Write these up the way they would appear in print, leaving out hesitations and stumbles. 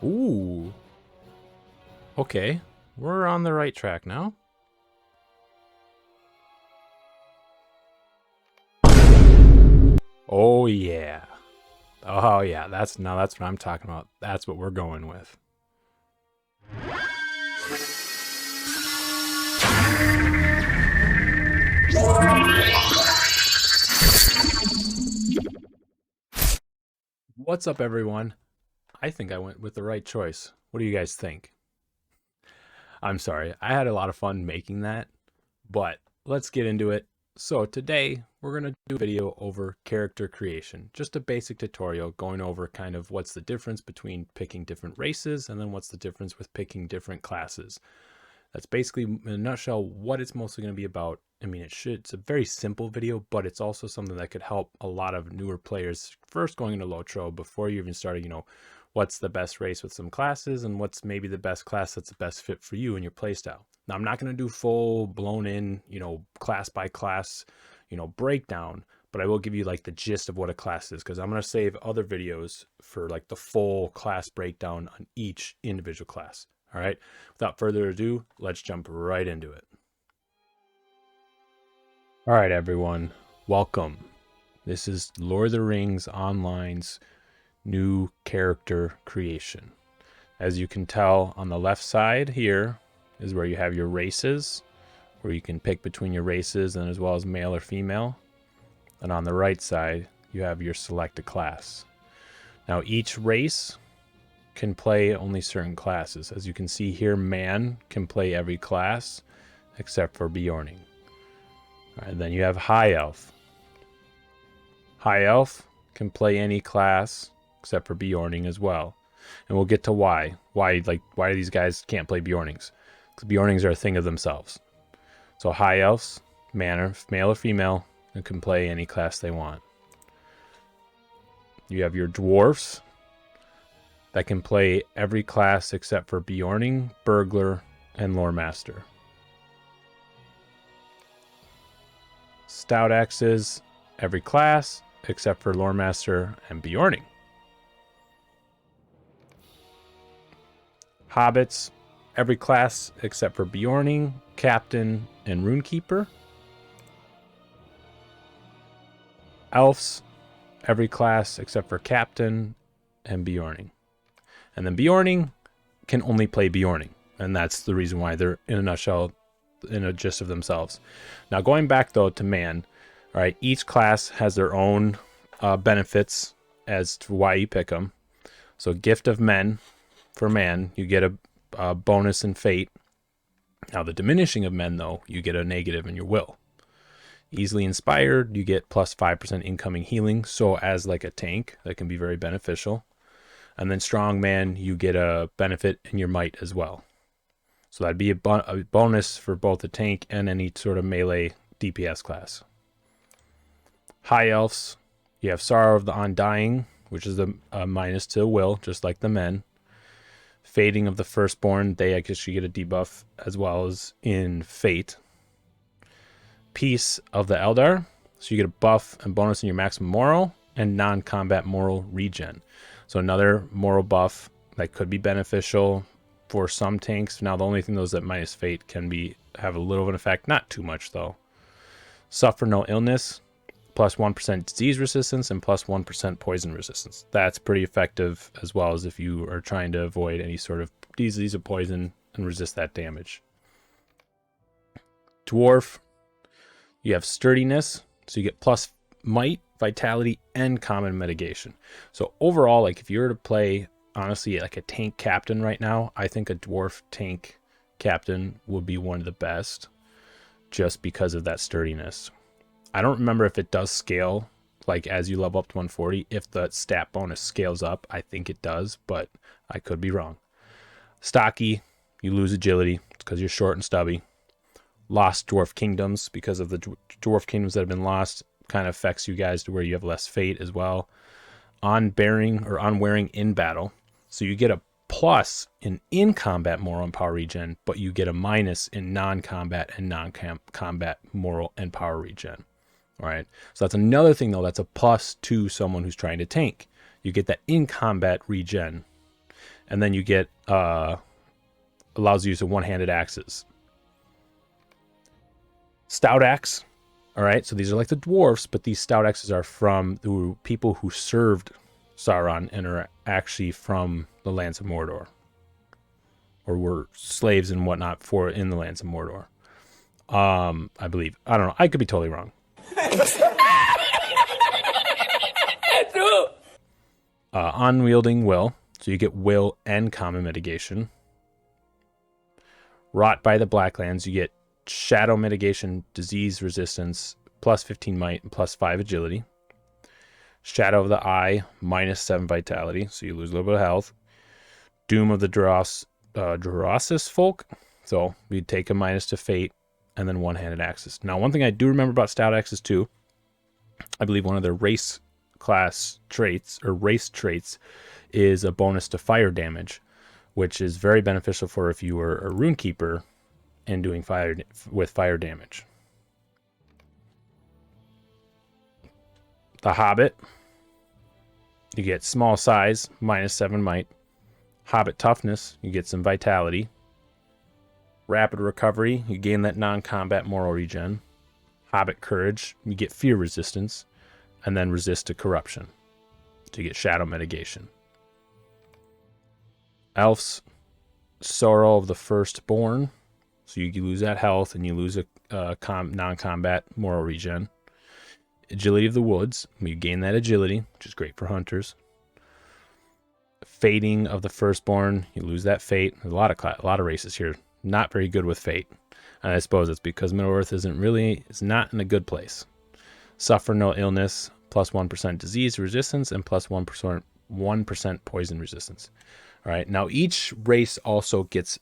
Ooh. Okay, we're on the right track now. Oh yeah. Oh yeah, that's what I'm talking about. That's what we're going with. What's up, everyone? I think I went with the right choice. What do you guys think? I'm sorry, I had a lot of fun making that, but let's get into it. So today we're going to do a video over character creation, just a basic tutorial going over kind of what's the difference between picking different races and then what's the difference with picking different classes. That's basically, in a nutshell, what it's mostly going to be about. I mean, it's a very simple video, but it's also something that could help a lot of newer players first going into Lotro before you even started, what's the best race with some classes and what's maybe the best class that's the best fit for you and your playstyle. Now, I'm not going to do full blown in, class by class, breakdown, but I will give you like the gist of what a class is, because I'm going to save other videos for like the full class breakdown on each individual class. All right, without further ado, let's jump right into it. All right, everyone, welcome. This is Lord of the Rings Online's new character creation. As you can tell, on the left side here is where you have your races, where you can pick between your races and as well as male or female. And on the right side, you have your select a class. Now, each race can play only certain classes. As you can see here, man can play every class except for Bjorning. All right, then you have High Elf. High Elf can play any class except for Bjorning as well. And we'll get to why these guys can't play Bjornings. Because Bjornings are a thing of themselves. So High Elves, male or female, and can play any class they want. You have your Dwarfs that can play every class except for Bjorning, Burglar, and Loremaster. Stout Axes, every class except for Loremaster and Bjorning. Hobbits, every class except for Bjorning, Captain, and Runekeeper. Elves, every class except for Captain and Bjorning. And then Bjorning can only play Bjorning. And that's the reason why they're, in a nutshell, in a gist of themselves. Now, going back, though, to man, all right, each class has their own benefits as to why you pick them. So Gift of Men, for man, you get a bonus in fate. Now, the Diminishing of Men, though, you get a negative in your will. Easily Inspired, you get plus 5% incoming healing. So as like a tank, that can be very beneficial. And then Strong Man, you get a benefit in your might as well. So that'd be a bonus for both the tank and any sort of melee DPS class. High Elves, you have Sorrow of the Undying, which is a minus to will, just like the men. Fading of the Firstborn, they actually get a debuff as well as in Fate. Peace of the Eldar, so you get a buff and bonus in your maximum moral and non-combat moral regen. So another moral buff that could be beneficial for some tanks. Now, the only thing those that minus fate can have a little of an effect, not too much though. Suffer no illness, plus 1% disease resistance and plus 1% poison resistance. That's pretty effective, as well as if you are trying to avoid any sort of disease or poison and resist that damage. Dwarf, you have sturdiness, so you get plus might, vitality, and common mitigation. So overall, like if you were to play, honestly, like a tank captain right now, I think a dwarf tank captain would be one of the best just because of that sturdiness. I don't remember if it does scale, like as you level up to 140, if the stat bonus scales up. I think it does, but I could be wrong. Stocky, you lose agility because you're short and stubby. Lost Dwarf Kingdoms, because of the Dwarf Kingdoms that have been lost, kind of affects you guys to where you have less fate as well. Unwearing in battle, so you get a plus in combat moral and power regen, but you get a minus in non-combat and non-combat moral and power regen. All right, so that's another thing though, that's a plus to someone who's trying to tank. You get that in combat regen, And then you get allows you to use one-handed axes. Stout axe. All right, so these are like the dwarfs, but these stout axes are from the people who served Sauron and are actually from the lands of Mordor, or were slaves and whatnot in the lands of Mordor. I believe. I don't know. I could be totally wrong. Unwielding will, so you get will and common mitigation. Wrought by the Blacklands, you get shadow mitigation, disease resistance, plus 15 might, and plus 5 agility. Shadow of the Eye, minus 7 vitality, so you lose a little bit of health. Doom of the Drosis folk, so we take a minus to fate, and then one-handed axes. Now, one thing I do remember about stout axes too, I believe one of their race class traits, or race traits, is a bonus to fire damage, which is very beneficial for if you were a Runekeeper and doing fire with fire damage. The Hobbit, you get small size, minus 7 might. Hobbit toughness, you get some vitality. Rapid recovery, you gain that non-combat moral regen. Hobbit courage, you get fear resistance. And then resist to corruption, so you get shadow mitigation. Elves, sorrow of the firstborn, so you lose that health and you lose a non-combat moral regen. Agility of the woods, you gain that agility, which is great for hunters. Fating of the firstborn, you lose that fate. There's a lot of races here not very good with fate, and I suppose it's because Middle Earth is not in a good place. Suffer no illness, plus 1% disease resistance, and plus 1% poison resistance. All right. Now each race also gets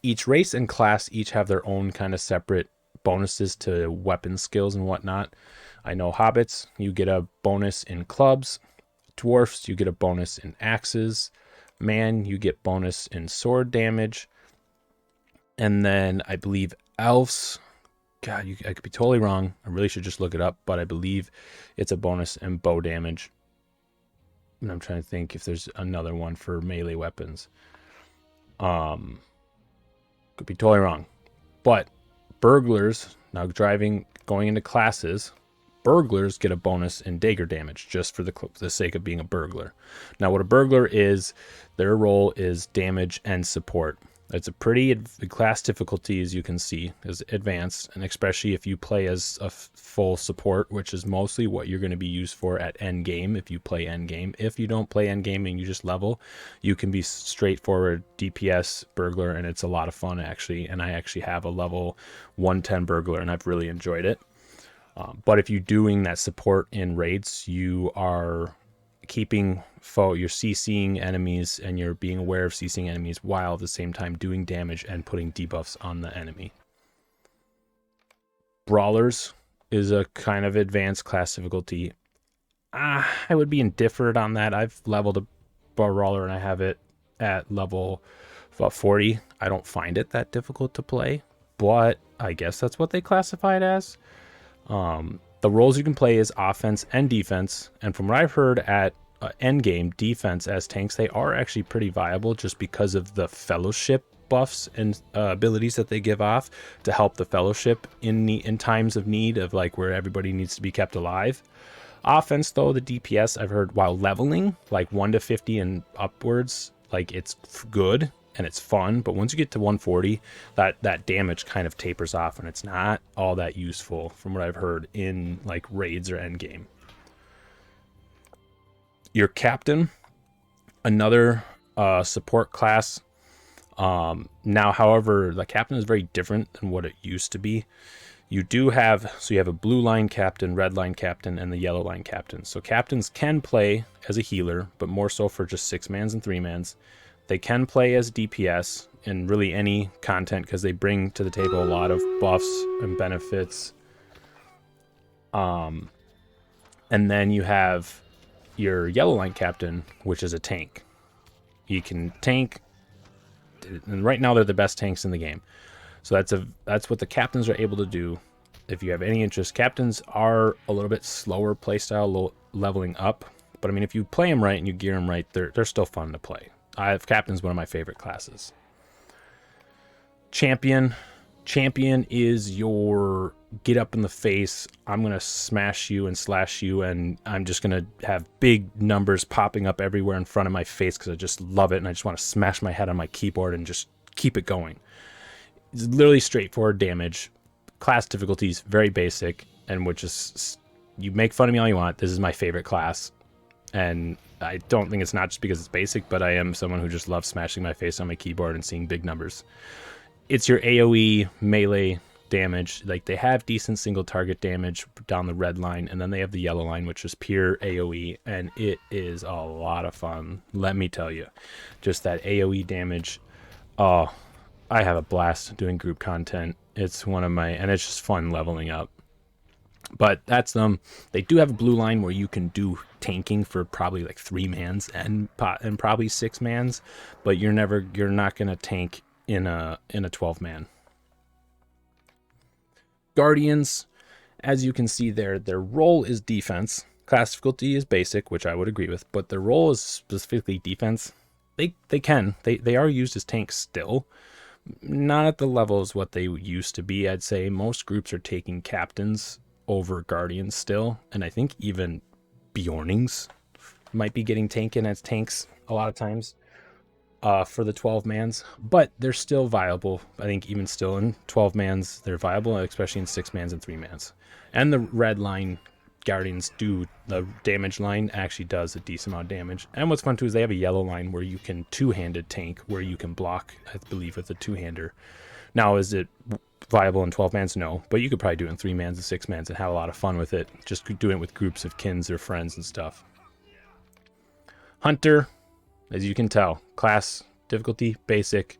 each race and class each have their own kind of separate bonuses to weapon skills and whatnot. I know hobbits, you get a bonus in clubs. Dwarfs, you get a bonus in axes. Man, you get bonus in sword damage. And then I believe elves, God, I could be totally wrong. I really should just look it up, but I believe it's a bonus in bow damage. And I'm trying to think if there's another one for melee weapons. Could be totally wrong. But burglars, now going into classes, burglars get a bonus in dagger damage just for the sake of being a burglar. Now what a burglar is, their role is damage and support. It's a pretty class difficulty, as you can see, is advanced, and especially if you play as a full support, which is mostly what you're going to be used for at end game if you play end game. If you don't play end game and you just level, you can be straightforward DPS burglar, and it's a lot of fun actually. And I actually have a level 110 burglar, and I've really enjoyed it. But if you're doing that support in raids, you are keeping you're CCing enemies and you're being aware of CCing enemies while at the same time doing damage and putting debuffs on the enemy. Brawlers is a kind of advanced class difficulty. I would be indifferent on that. I've leveled a Brawler and I have it at level about 40. I don't find it that difficult to play, but I guess that's what they classify it as. The roles you can play is offense and defense, and from what I've heard at endgame defense as tanks, they are actually pretty viable just because of the fellowship buffs and abilities that they give off to help the fellowship in times of need, of like where everybody needs to be kept alive. Offense though, the DPS I've heard while leveling like 1 to 50 and upwards, like it's good and it's fun, but once you get to 140, that damage kind of tapers off and it's not all that useful from what I've heard in like raids or endgame. Your captain, another support class. Now, however, the captain is very different than what it used to be. You have a blue line captain, red line captain, and the yellow line captain. So captains can play as a healer, but more so for just 6-mans and 3-mans. They can play as DPS in really any content because they bring to the table a lot of buffs and benefits. And then you have your yellow line captain, which is a tank. You can tank, and right now they're the best tanks in the game. So that's what the captains are able to do. If you have any interest, captains are a little bit slower playstyle, leveling up. But I mean, if you play them right and you gear them right, they're still fun to play. Captain's one of my favorite classes. Champion is your get up in the face, I'm gonna smash you and slash you, and I'm just gonna have big numbers popping up everywhere in front of my face because I just love it, and I just want to smash my head on my keyboard and just keep it going. It's literally straightforward damage. Class difficulties very basic, and which is, you make fun of me all you want, this is my favorite class. And I don't think it's not just because it's basic, but I am someone who just loves smashing my face on my keyboard and seeing big numbers. It's your AoE melee damage. Like, they have decent single target damage down the red line, and then they have the yellow line, which is pure AoE, and it is a lot of fun, let me tell you. Just that AoE damage. Oh, I have a blast doing group content. It's one of my, and it's just fun leveling up. But that's them. They do have a blue line where you can do tanking for probably like 3 mans and probably 6 mans, but you're not gonna tank in a 12-man. Guardians, as you can see there, their role is defense. Class difficulty is basic, which I would agree with, but their role is specifically defense. They are used as tanks still. Not at the level as what they used to be, I'd say. Most groups are taking captains over guardians still, and I think even Bjornings might be getting taken as tanks a lot of times for the 12 mans, but they're still viable. I think even still in 12 mans they're viable, especially in 6 mans and 3 mans. And the red line guardians do, the damage line actually does a decent amount of damage. And what's fun too is they have a yellow line where you can two-handed tank, where you can block, I believe, with a two-hander. Now, is it viable in 12 mans? No, but you could probably do it in 3 mans and 6 mans and have a lot of fun with it. Just doing it with groups of kins or friends and stuff. Hunter, as you can tell, class difficulty basic,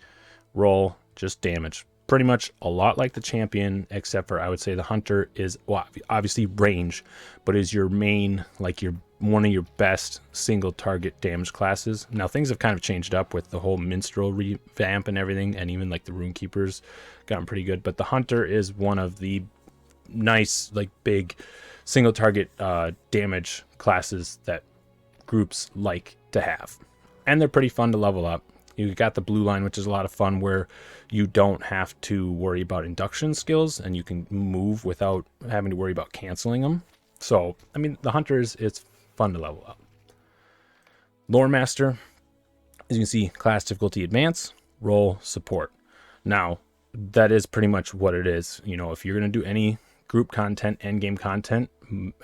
role just damage. Pretty much a lot like the champion, except for I would say the hunter is, well, obviously range, but is your main, like your one of your best single target damage classes. Now things have kind of changed up with the whole minstrel revamp and everything, and even like the Runekeepers gotten pretty good, but the hunter is one of the nice, like, big single target damage classes that groups like to have, and they're pretty fun to level up. You got the blue line, which is a lot of fun, where you don't have to worry about induction skills and you can move without having to worry about canceling them. So, I mean, the hunters, it's fun to level up. Loremaster, as you can see, class difficulty advance, role support. Now, that is pretty much what it is. You know, if you're going to do any group content, end game content,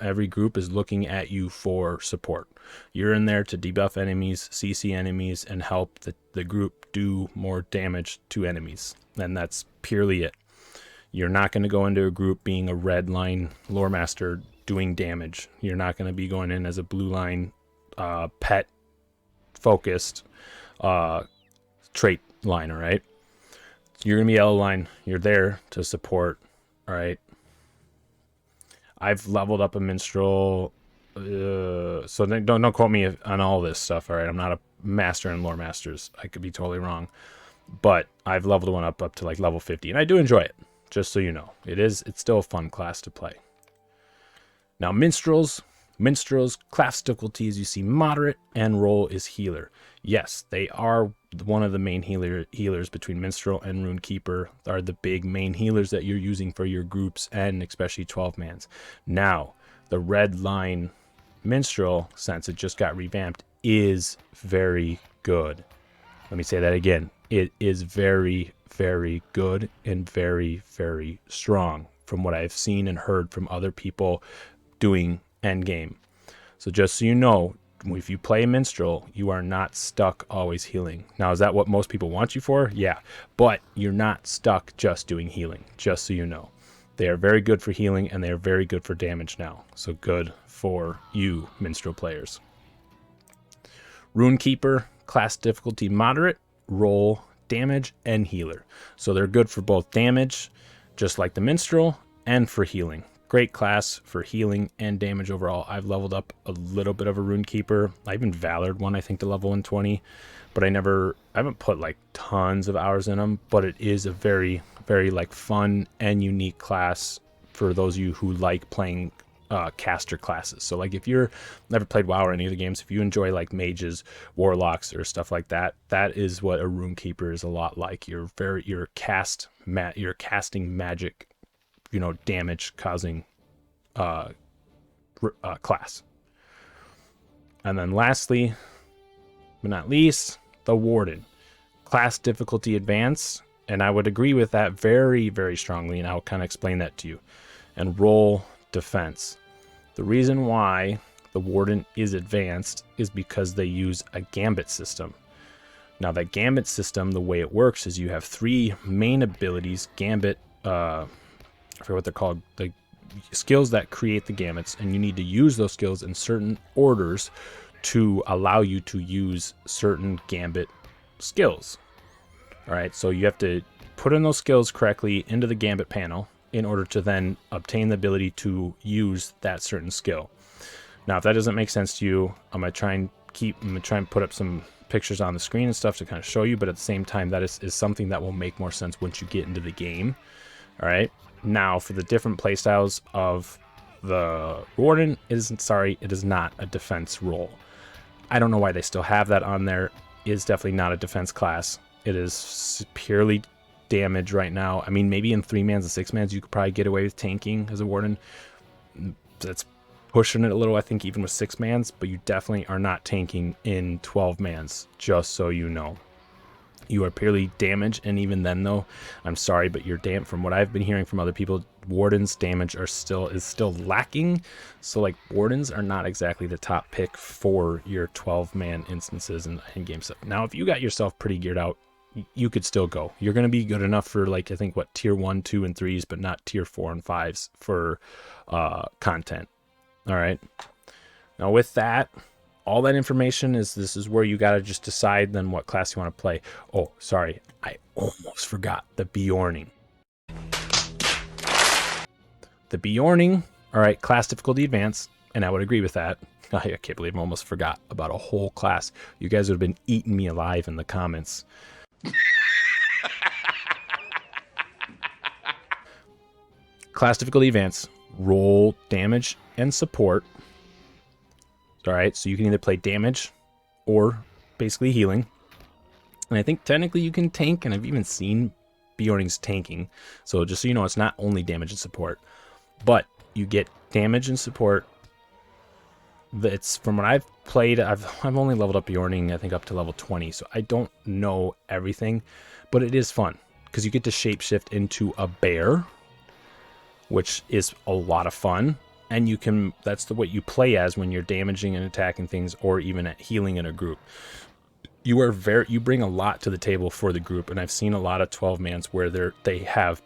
every group is looking at you for support. You're in there to debuff enemies, CC enemies, and help the group do more damage to enemies. And that's purely it. You're not going to go into a group being a red line Loremaster doing damage. You're not going to be going in as a blue line pet focused trait line, all right? You're going to be yellow line. You're there to support, all right? I've leveled up a minstrel, so don't quote me on all this stuff, all right? I'm not a master in Loremasters. I could be totally wrong. But I've leveled one up to like level 50, and I do enjoy it, just so you know. It's still a fun class to play. Now, Minstrels, class difficulties, you see moderate, and role is healer. Yes, they are one of the main healers between Minstrel and Runekeeper, are the big main healers that you're using for your groups, and especially 12 mans. Now, the red line Minstrel, since it just got revamped, is very good. Let me say that again. It is very, very good and very, very strong from what I've seen and heard from other people doing endgame. So just so you know, if you play Minstrel, you are not stuck always healing. Now, is that what most people want you for? Yeah, but you're not stuck just doing healing, just so you know. They are very good for healing, and they are very good for damage now. So good for you, Minstrel players. Runekeeper, class difficulty moderate, role, damage, and healer. So they're good for both damage, just like the Minstrel, and for healing. Great class for healing and damage overall. I've leveled up a little bit of a Runekeeper. I even Valored one, I think, to level 120, but I haven't put like tons of hours in them, but it is a very, very like fun and unique class for those of you who like playing caster classes. So like if you're never played WoW or any of the games, if you enjoy like mages, warlocks, or stuff like that, that is what a Runekeeper is a lot like. You're casting magic, you know, damage causing class. And then lastly, but not least, the Warden. Class difficulty advanced, and I would agree with that very, very strongly, and I'll kind of explain that to you. And role defense. The reason why the Warden is advanced is because they use a gambit system. Now that gambit system, the way it works is you have 3 main abilities, gambit, I forget what they're called, the skills that create the gambits, and you need to use those skills in certain orders to allow you to use certain gambit skills. All right, so you have to put in those skills correctly into the gambit panel in order to then obtain the ability to use that certain skill. Now, if that doesn't make sense to you, I'm gonna try and put up some pictures on the screen and stuff to kind of show you, but at the same time, that is something that will make more sense once you get into the game. All right, now for the different playstyles of the Warden, it is not a defense role. I don't know why they still have that on there. It is definitely not a defense class. It is purely damage right now. I mean, maybe in 3-mans and 6-mans, you could probably get away with tanking as a Warden. That's pushing it a little, I think, even with 6-mans, but you definitely are not tanking in 12-mans, just so you know. You are purely damage, and even then, though, I'm sorry, but your from what I've been hearing from other people, Wardens damage is still lacking. So like Wardens are not exactly the top pick for your 12-man instances in endgame stuff. Now, if you got yourself pretty geared out, you could still go. You're going to be good enough for, like, I think, what, tier 1, 2, and 3s, but not tier 4 and 5s for content. All right. Now, with that, all that information this is where you got to just decide then what class you want to play. Oh, sorry. I almost forgot the Bjorning. The Bjorning, all right, class difficulty advanced, and I would agree with that. I can't believe I almost forgot about a whole class. You guys would have been eating me alive in the comments. Class difficulty advanced, roll damage and support. All right, so you can either play damage or basically healing. And I think technically you can tank, and I've even seen Bjornings tanking. So just so you know, it's not only damage and support, but you get damage and support. It's from what I've played, I've only leveled up Bjorning, I think, up to level 20, so I don't know everything, but it is fun because you get to shapeshift into a bear, which is a lot of fun. And you can, that's what you play as when you're damaging and attacking things, or even at healing in a group. You bring a lot to the table for the group, and I've seen a lot of 12-mans where they have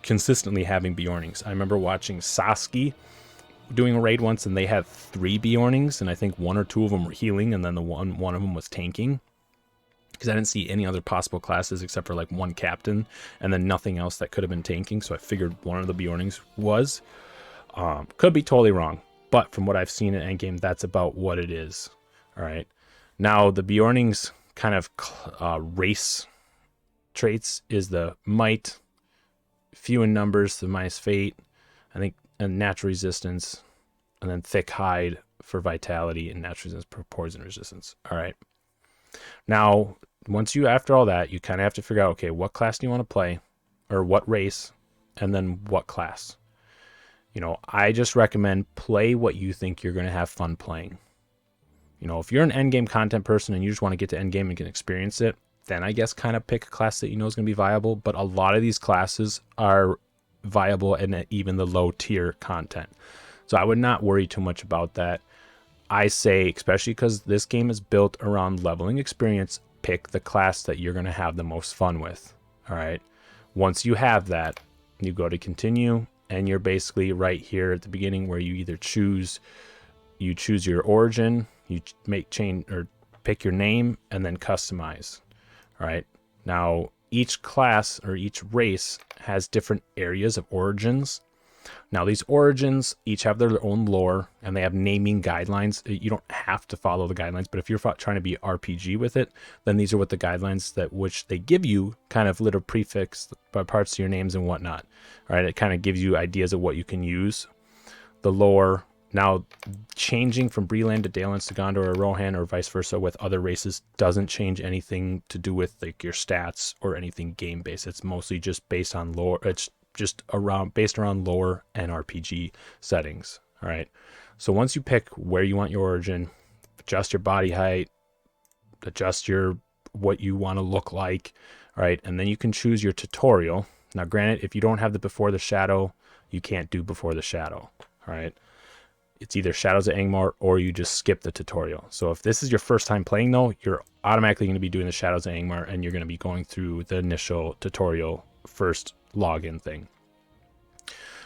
consistently having Bjornings. I remember watching Sasuke doing a raid once, and they had 3 Bjornings, and I think 1 or 2 of them were healing, and then one of them was tanking. Because I didn't see any other possible classes except for like 1 captain, and then nothing else that could have been tanking. So I figured one of the Bjornings was. Could be totally wrong, but from what I've seen in endgame, that's about what it is. All right. Now, the Bjorning's kind of race traits is the might, few in numbers, the minus fate, I think, and natural resistance, and then thick hide for vitality and natural resistance for poison resistance. All right. Now, after all that, you kind of have to figure out, okay, what class do you want to play, or what race, and then what class. You know, I just recommend play what you think you're going to have fun playing. You know, if you're an endgame content person and you just want to get to endgame and can experience it, then I guess kind of pick a class that you know is going to be viable. But a lot of these classes are viable in even the low tier content. So I would not worry too much about that. I say, especially because this game is built around leveling experience, pick the class that you're going to have the most fun with. All right. Once you have that, you go to continue. And you're basically right here at the beginning where you either choose your origin, you pick your name, and then customize. All right. Now, each class or each race has different areas of origins. Now, these origins each have their own lore, and they have naming guidelines. You don't have to follow the guidelines, but if you're trying to be RPG with it, then these are what the guidelines which they give you, kind of little prefix parts to your names and whatnot. All right, it kind of gives you ideas of what you can use. the lore. Now, changing from Breland to Dalens to Gondor or Rohan or vice versa with other races doesn't change anything to do with like your stats or anything game based. It's mostly just based on lore. It's just based around lore and RPG settings. All right. So once you pick where you want your origin, adjust your body height, adjust your what you want to look like, all right, and then you can choose your tutorial. Now, granted, if you don't have the Before the Shadow, you can't do Before the Shadow. All right. It's either Shadows of Angmar or you just skip the tutorial. So if this is your first time playing, though, you're automatically going to be doing the Shadows of Angmar, and you're going to be going through the initial tutorial first login thing.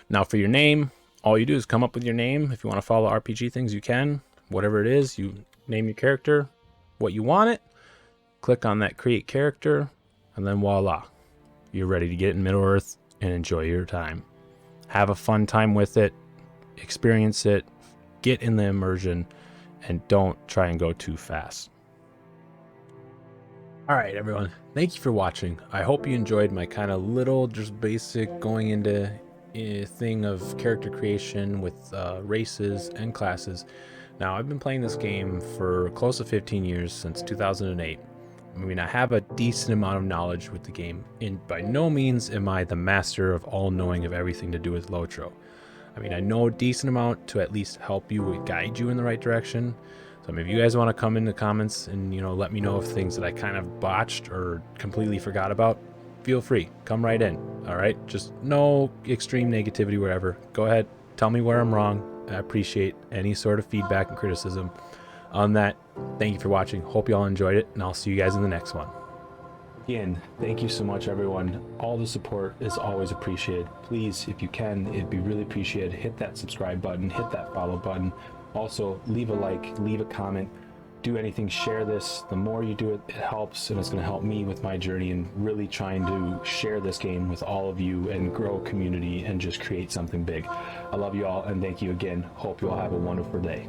Now, for your name, all you do is come up with your name. If you want to follow RPG things, you can. Whatever it is, you name your character what you want it. Click on that Create Character, and then voila. You're ready to get in Middle-earth and enjoy your time. Have a fun time with it. Experience it. Get in the immersion, and don't try and go too fast. All right, everyone. Thank you for watching. I hope you enjoyed my kind of little, just basic going into a thing of character creation with races and classes. Now, I've been playing this game for close to 15 years, since 2008. I mean, I have a decent amount of knowledge with the game, and by no means am I the master of all knowing of everything to do with Lotro. I mean, I know a decent amount to at least help you, guide you in the right direction. So, I mean, if you guys want to come in the comments and, let me know of things that I kind of botched or completely forgot about, feel free. Come right in, all right? Just no extreme negativity, wherever. Go ahead, tell me where I'm wrong. I appreciate any sort of feedback and criticism. On that, thank you for watching. Hope you all enjoyed it, and I'll see you guys in the next one. Again, thank you so much, everyone. All the support is always appreciated. Please, if you can, it'd be really appreciated. Hit that subscribe button, hit that follow button. Also, leave a like, leave a comment, do anything, share this. The more you do it, it helps, and it's going to help me with my journey and really trying to share this game with all of you and grow a community and just create something big. I love you all, and thank you again. Hope you all have a wonderful day.